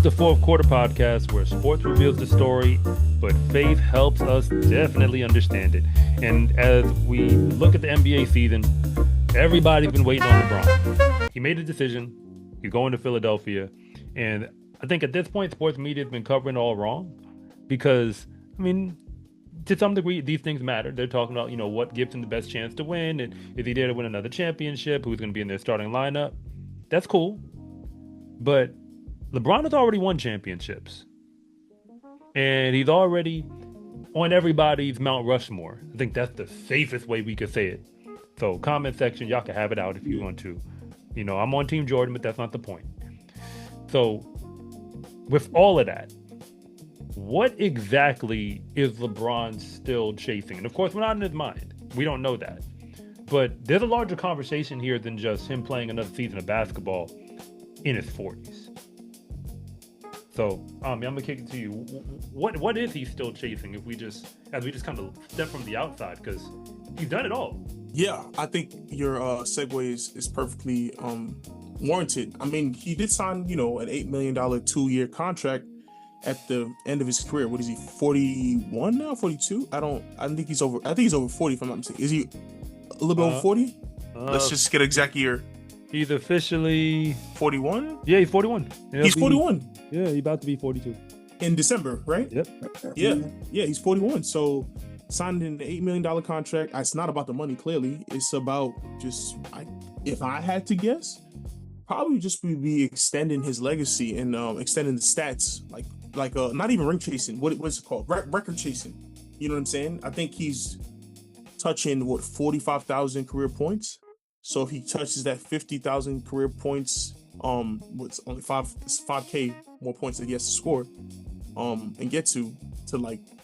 the fourth quarter podcast where sports reveals the story, but faith helps us definitely understand it. And as we look at the NBA season, everybody's been waiting on LeBron. He made a decision. He's going to Philadelphia. And I think at this point, sports media has been covering all wrong because, I mean, to some degree, these things matter. They're talking about, what gives him the best chance to win. And is he there to win another championship? Who's going to be in their starting lineup? That's cool. But LeBron has already won championships. And he's already on everybody's Mount Rushmore. I think that's the safest way we could say it. So comment section, y'all can have it out if you want to. I'm on Team Jordan, but that's not the point. So with all of that, what exactly is LeBron still chasing? And of course, we're not in his mind. We don't know that. But there's a larger conversation here than just him playing another season of basketball in his 40s. So, I'm gonna kick it to you. What is he still chasing? As we just kind of step from the outside, because he's done it all. Yeah, I think your segue is perfectly warranted. I mean, he did sign, an $8 million 2-year contract at the end of his career. What is he, 41 now? 42? I think he's over. I think he's over 40 if I'm not mistaken. Is he a little bit over 40? Let's just get an exact year. He's officially 41? Yeah, he's 41. He's 41. Yeah, he's about to be 42. In December, right? Yep. Yeah, he's 41. So signed an $8 million contract. It's not about the money, clearly. It's about just, if I had to guess, probably just be extending his legacy and extending the stats, like not even ring chasing. What's it called? Record chasing. You know what I'm saying? I think he's touching 45,000 career points. So if he touches that 50,000 career points, what's only 5K more points that he has to score, and get to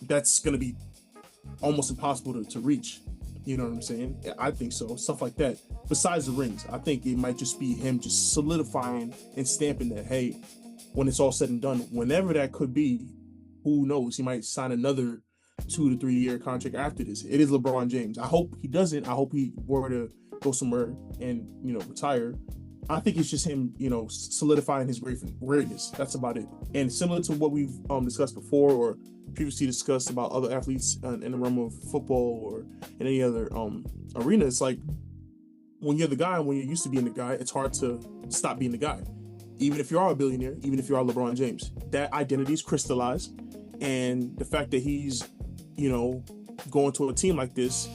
that's gonna be almost impossible to reach. You know what I'm saying? I think so. Stuff like that. Besides the rings, I think it might just be him just solidifying and stamping that, hey, when it's all said and done, whenever that could be, who knows? He might sign another 2 to 3 year contract after this. It is LeBron James. I hope he doesn't. I hope he were to go somewhere and, retire. I think it's just him, solidifying his greatness. That's about it. And similar to what we've discussed before or previously discussed about other athletes in the realm of football or in any other arena, it's like when you're the guy, when you're used to being the guy, it's hard to stop being the guy. Even if you are a billionaire, even if you are LeBron James, that identity is crystallized. And the fact that he's, going to a team like this,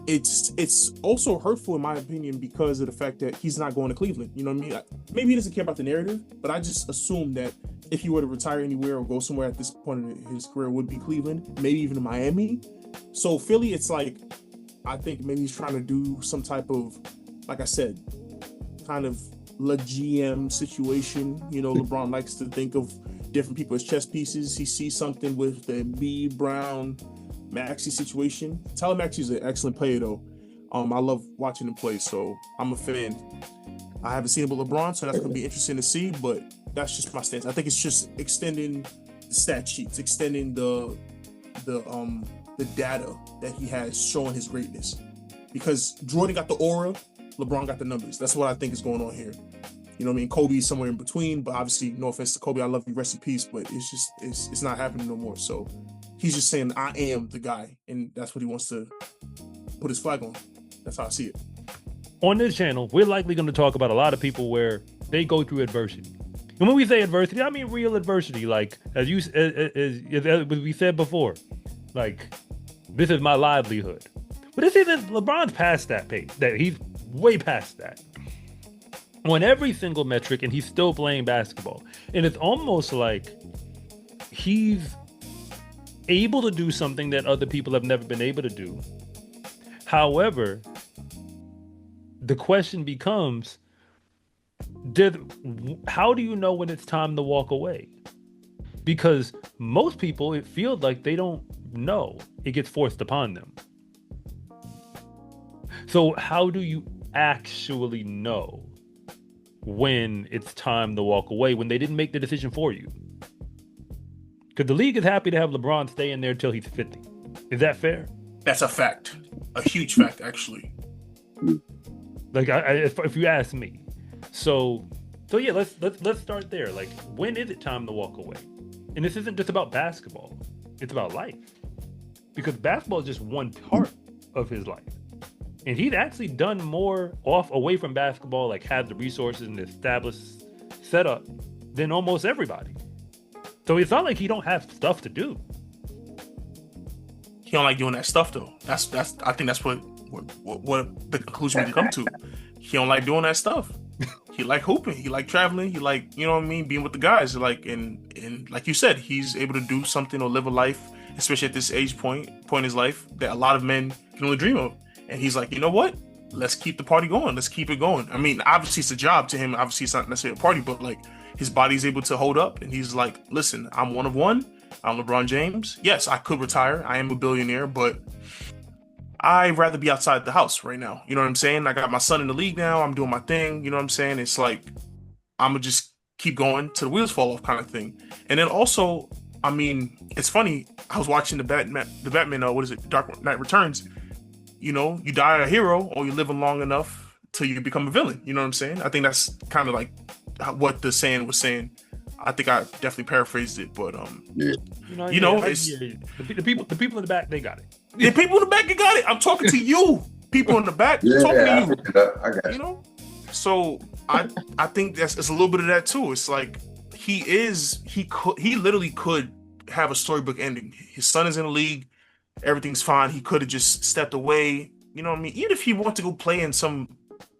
it's also hurtful in my opinion because of the fact that he's not going to Cleveland. You know what I mean? Maybe he doesn't care about the narrative, but I just assume that if he were to retire anywhere or go somewhere at this point in his career, it would be Cleveland, maybe even Miami. So Philly, it's like, I think maybe he's trying to do some type of, like I said, kind of La GM situation. LeBron likes to think of different people as chess pieces. He sees something with the Embiid, Brown, Maxey situation. Tell him Maxey's an excellent player though. I love watching him play, so I'm a fan. I haven't seen it with LeBron, so that's gonna be interesting to see, but that's just my stance. I think it's just extending the stat sheets, extending the data that he has showing his greatness. Because Jordan got the aura, LeBron got the numbers. That's what I think is going on here. You know what I mean? Kobe's somewhere in between, but obviously, no offense to Kobe, I love you, rest in peace, but it's not happening no more. So he's just saying, I am the guy, and that's what he wants to put his flag on. That's how I see it. On this channel, we're likely going to talk about a lot of people where they go through adversity. And when we say adversity, I mean real adversity. Like, as we said before, like, this is my livelihood. But this isn't, LeBron's past that page. He's way past that. On every single metric, and he's still playing basketball. And it's almost like he's able to do something that other people have never been able to do. However, the question becomes, how do you know when it's time to walk away? Because most people, it feels like they don't know. It gets forced upon them. So how do you actually know when it's time to walk away, when they didn't make the decision for you? Because the league is happy to have LeBron stay in there until he's 50. Is that fair? That's a fact. A huge fact, actually. Like, if you ask me. So So yeah, let's start there. Like, when is it time to walk away? And this isn't just about basketball; it's about life. Because basketball is just one part of his life, and he's actually done more off away from basketball, like had the resources and the established setup than almost everybody. So it's not like he don't have stuff to do. He don't like doing that stuff though. That's I think that's what the conclusion we come to. He don't like doing that stuff. He like hooping. He like traveling. He like, you know what I mean, being with the guys. Like, and like you said, he's able to do something or live a life, especially at this age point in his life, that a lot of men can only dream of. And he's like, you know what? Let's keep the party going. Let's keep it going. I mean, obviously it's a job to him. Obviously it's not necessarily a party, but like his body's able to hold up. And he's like, listen, I'm one of one. I'm LeBron James. Yes, I could retire. I am a billionaire, but I'd rather be outside the house right now. You know what I'm saying? I got my son in the league now. I'm doing my thing. You know what I'm saying? It's like, I'm going to just keep going till the wheels fall off kind of thing. And then also, I mean, it's funny. I was watching the Batman, what is it? Dark Knight Returns. You know, you die a hero or you live long enough till you become a villain. You know what I'm saying? I think that's kind of like what the saying was saying. I think I definitely paraphrased it, but yeah. It's the people in the back, they got it. The people in the back, you got it. I'm talking to you, people in the back. Yeah, talking to you. I got you know. So I think it's a little bit of that too. It's like he literally could have a storybook ending. His son is in the league, everything's fine. He could have just stepped away. You know what I mean? Even if he wanted to go play in some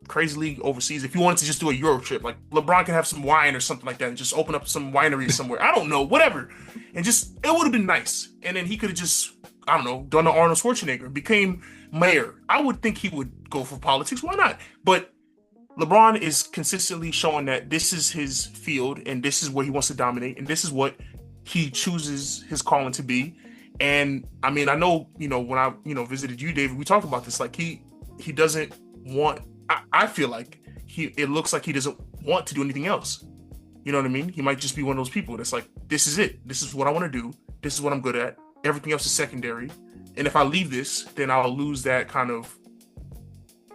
crazy league overseas, if you wanted to just do a Euro trip, like LeBron can have some wine or something like that and just open up some winery somewhere. I don't know, whatever. And just, it would have been nice. And then he could have just, I don't know, done the Arnold Schwarzenegger, became mayor. I would think he would go for politics. Why not? But LeBron is consistently showing that this is his field and this is where he wants to dominate and this is what he chooses his calling to be. And I mean, I know, when I, visited you, David, we talked about this. Like he doesn't want, I feel like it looks like he doesn't want to do anything else. You know what I mean? He might just be one of those people that's like, this is it. This is what I want to do. This is what I'm good at. Everything else is secondary. And if I leave this, then I'll lose that kind of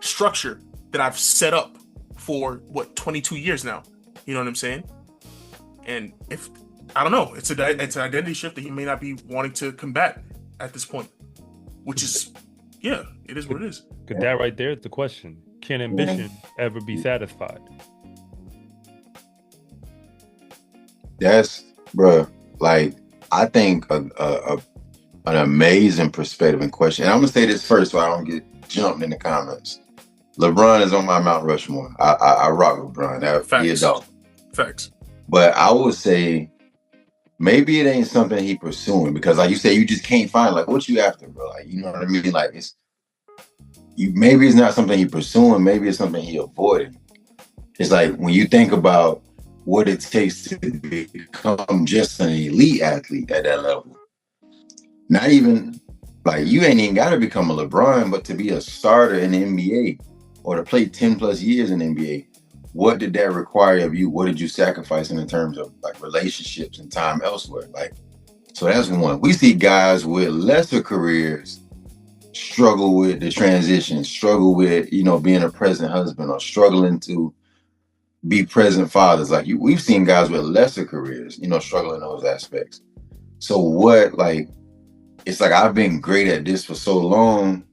structure that I've set up for 22 years now. You know what I'm saying? And I don't know, it's an identity shift that he may not be wanting to combat at this point, which is, yeah, it is what it is. Because that right there is the question. Can ambition ever be satisfied? That's, bro, like, I think an amazing perspective and question. And I'm going to say this first so I don't get jumped in the comments. LeBron is on my Mount Rushmore. I rock LeBron. Facts. He a dog. Facts. But I would say maybe it ain't something he pursuing because, like you say, you just can't find, like, what you after, bro? Like, you know what I mean? Like, maybe it's not something he pursuing. Maybe it's something he avoiding. It's like when you think about what it takes to become just an elite athlete at that level. Not even, like, you ain't even got to become a LeBron, but to be a starter in the NBA or to play 10 plus years in the NBA, what did that require of you? What did you sacrifice in terms of, like, relationships and time elsewhere? Like, so that's one. We see guys with lesser careers struggle with the transition, struggle with, being a present husband or struggling to be present fathers. Like, we've seen guys with lesser careers, struggle in those aspects. So what, like, it's like I've been great at this for so long.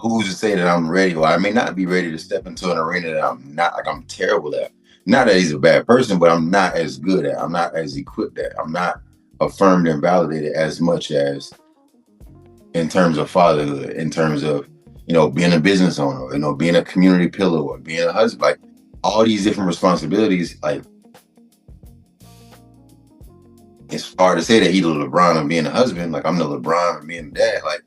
Who's to say that I'm ready? Or I may not be ready to step into an arena that I'm terrible at. Not that he's a bad person, but I'm not as good at. I'm not as equipped at. I'm not affirmed and validated as much as in terms of fatherhood, in terms of, being a business owner, being a community pillar or being a husband, like all these different responsibilities. Like, it's hard to say that either LeBron or being a husband, like I'm the LeBron or being a dad, like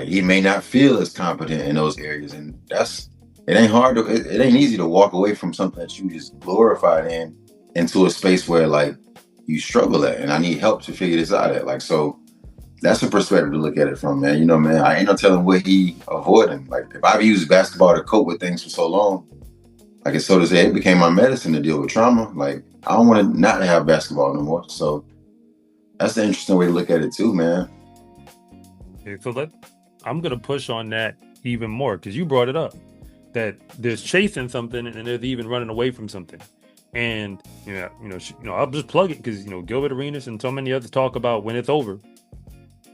he may not feel as competent in those areas. And it ain't hard it ain't easy to walk away from something that you just glorified into a space where, like, you struggle at. And I need help to figure this out at. Like, so that's a perspective to look at it from, man. Man, I ain't no telling what he avoiding. Like, if I've used basketball to cope with things for so long, like, it's so to say, it became my medicine to deal with trauma. Like, I don't want to not have basketball no more. So that's an interesting way to look at it too, man. Okay, so I'm going to push on that even more because you brought it up, that there's chasing something and there's even running away from something. And I'll just plug it because Gilbert Arenas and so many others talk about when it's over,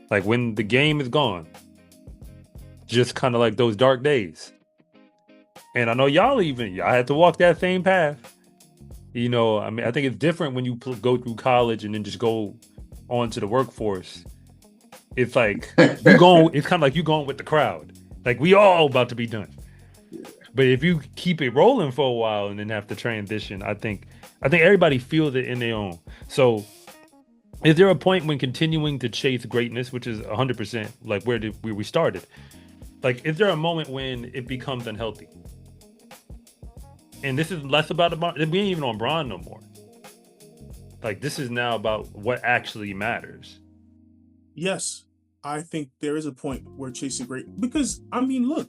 like when the game is gone, just kind of like those dark days. And I know y'all had to walk that same path. I mean, I think it's different when you go through college and then just go on to the workforce. It's like you going. It's kind of like you going with the crowd. Like we all about to be done. But if you keep it rolling for a while and then have to transition, I think everybody feels it in their own. So, is there a point when continuing to chase greatness, which is 100% like where we started? Like, is there a moment when it becomes unhealthy? And this is less about we ain't even on Bron no more. Like, this is now about what actually matters. Yes, I think there is a point where chasing great, because I mean, look,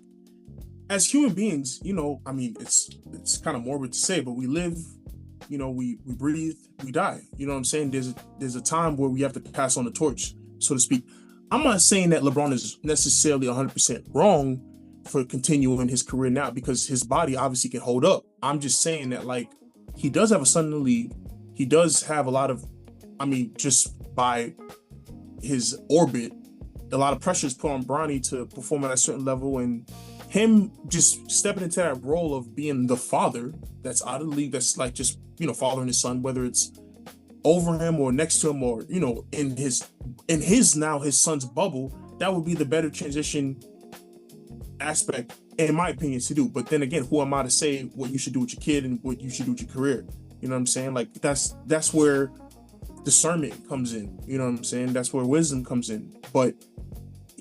as human beings, I mean, it's kind of morbid to say, but we live, we breathe, we die. You know what I'm saying? There's a time where we have to pass on the torch, so to speak. I'm not saying that LeBron is necessarily 100% wrong for continuing his career now, because his body obviously can hold up. I'm just saying that, like, he does have a son in the league. He does have a lot of, I mean, just by his orbit, a lot of pressure is put on Bronny to perform at a certain level, and him just stepping into that role of being the father that's out of the league, that's like just, fathering his son, whether it's over him or next to him or, in his son's bubble, that would be the better transition aspect, in my opinion, to do. But then again, who am I to say what you should do with your kid and what you should do with your career? You know what I'm saying? Like, that's where discernment comes in. You know what I'm saying? That's where wisdom comes in. But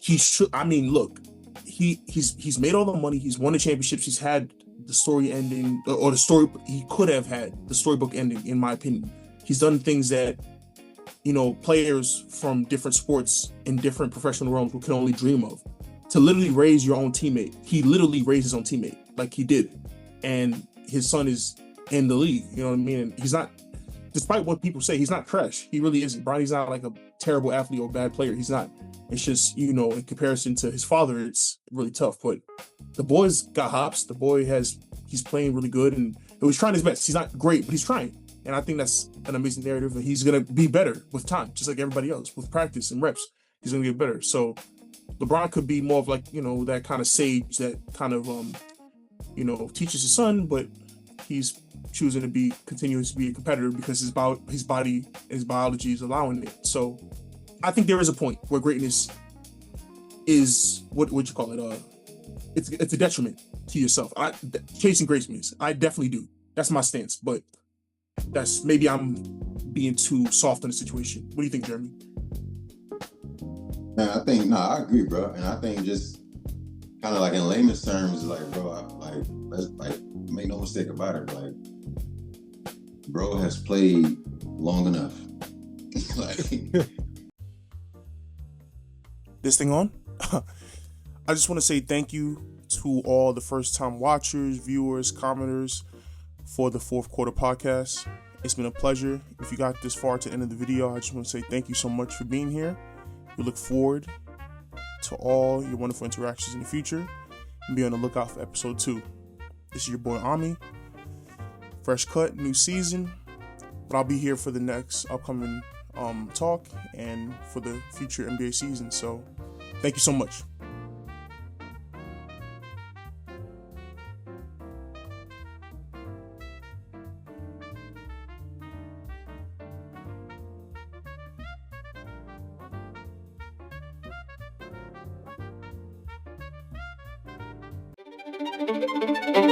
he should, I mean, look, he's made all the money, he's won the championships, he's had the story ending, or the story he could have had the storybook ending, in my opinion. He's done things that players from different sports in different professional realms can only dream of. To literally raise your own teammate. He literally raised his own teammate, like he did. And his son is in the league, you know what I mean? And he's not, despite what people say, he's not trash. He really isn't. Bronny's not like a terrible athlete or bad player. He's not. It's just, in comparison to his father, it's really tough. But the boy's got hops. The boy he's playing really good, and he's trying his best. He's not great, but he's trying. And I think that's an amazing narrative, and he's going to be better with time, just like everybody else. With practice and reps, he's going to get better. So LeBron could be more of like, that kind of sage that kind of, teaches his son, but he's choosing to continue to be a competitor because his body and his biology is allowing it. So I think there is a point where greatness is, what would you call it? It's a detriment to yourself. Chasing greatness, I definitely do. That's my stance, but maybe I'm being too soft on the situation. What do you think, Jeremy? Man, I agree, bro. And I think just kind of like in layman's terms, like, bro, let's make no mistake about it. Like, bro has played long enough. This thing on? I just want to say thank you to all the first-time watchers, viewers, commenters for the fourth quarter podcast. It's been a pleasure. If you got this far to the end of the video, I just want to say thank you so much for being here. We look forward to all your wonderful interactions in the future, and be on the lookout for episode 2. This is your boy Ami. Fresh cut, new season, but I'll be here for the next upcoming talk and for the future NBA season. So thank you so much. Thank you.